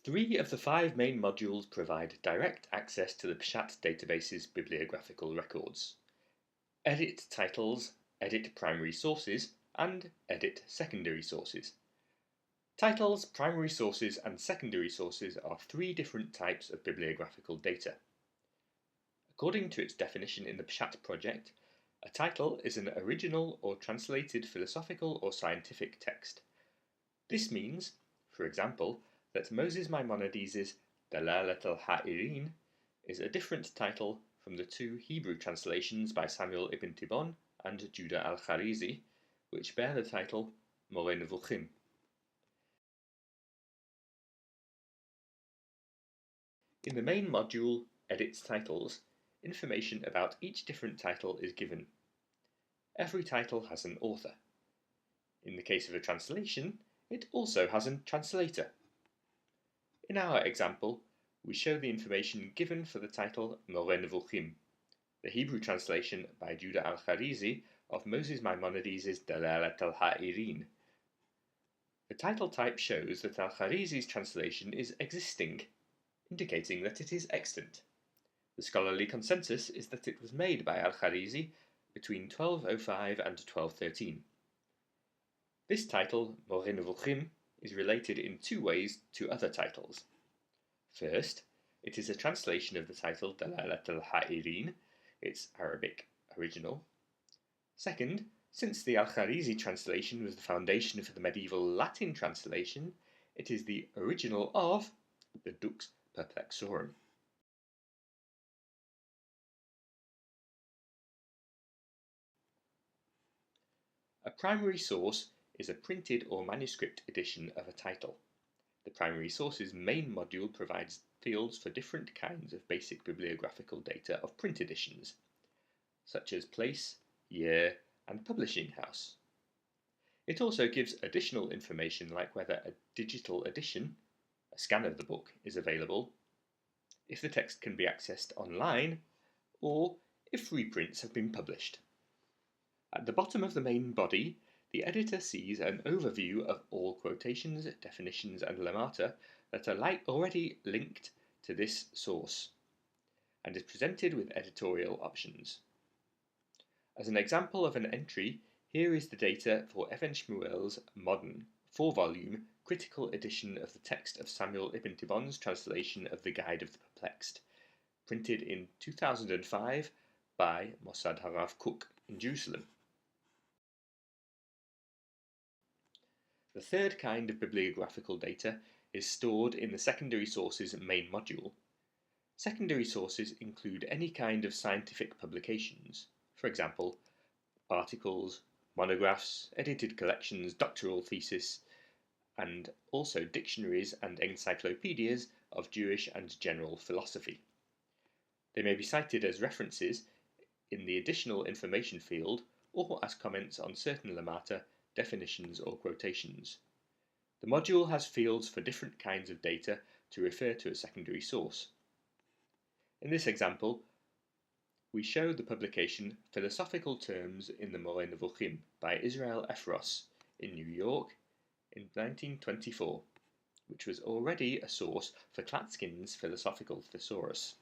3 of the 5 main modules provide direct access to the PESHAT database's bibliographical records. Edit titles, edit primary sources, and edit secondary sources. Titles, primary sources, and secondary sources are 3 different types of bibliographical data. According to its definition in the PESHAT project, a title is an original or translated philosophical or scientific text. This means, for example, that Moses Maimonides' Dalalat al-Ha'irin is a different title from the 2 Hebrew translations by Samuel ibn Tibbon and Judah al-Kharizi, which bear the title Moreh Nevuchim. In the main module, Edit Titles, information about each different title is given. Every title has an author. In the case of a translation, it also has a translator. In our example, we show the information given for the title Moreh Nevuchim, the Hebrew translation by Judah al-Kharizi of Moses Maimonides' Dalalat al-Ha'irin. The title type shows that al-Kharizi's translation is existing, indicating that it is extant. The scholarly consensus is that it was made by al-Kharizi between 1205 and 1213. This title, Moreh Nevuchim, is related in 2 ways to other titles. First, it is a translation of the title Dalalat al-Ha'irin, its Arabic original. Second, since the al-Kharizi translation was the foundation for the medieval Latin translation, it is the original of the Dux Perplexorum. A primary source is a printed or manuscript edition of a title. The primary source's main module provides fields for different kinds of basic bibliographical data of print editions, such as place, year, and publishing house. It also gives additional information like whether a digital edition, a scan of the book, is available, if the text can be accessed online, or if reprints have been published. At the bottom of the main body, the editor sees an overview of all quotations, definitions, and lemata that are already linked to this source, and is presented with editorial options. As an example of an entry, here is the data for Even Shmuel's modern, 4-volume, critical edition of the text of Samuel ibn Tibbon's translation of the Guide of the Perplexed, printed in 2005 by Mossad Harav Kook in Jerusalem. The third kind of bibliographical data is stored in the secondary sources main module. Secondary sources include any kind of scientific publications, for example, articles, monographs, edited collections, doctoral theses, and also dictionaries and encyclopedias of Jewish and general philosophy. They may be cited as references in the additional information field or as comments on certain lemata, definitions, or quotations. The module has fields for different kinds of data to refer to a secondary source. In this example, we show the publication Philosophical Terms in the Moreh Nevuchim by Israel F. Ross in New York in 1924, which was already a source for Klatskin's Philosophical Thesaurus.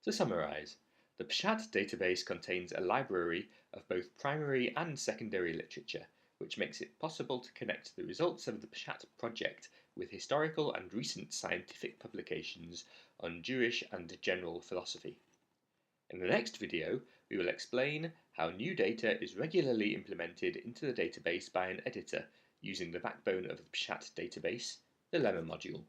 To summarize, the PESHAT database contains a library of both primary and secondary literature, which makes it possible to connect the results of the PESHAT project with historical and recent scientific publications on Jewish and general philosophy. In the next video, we will explain how new data is regularly implemented into the database by an editor using the backbone of the PESHAT database, the Lemma module.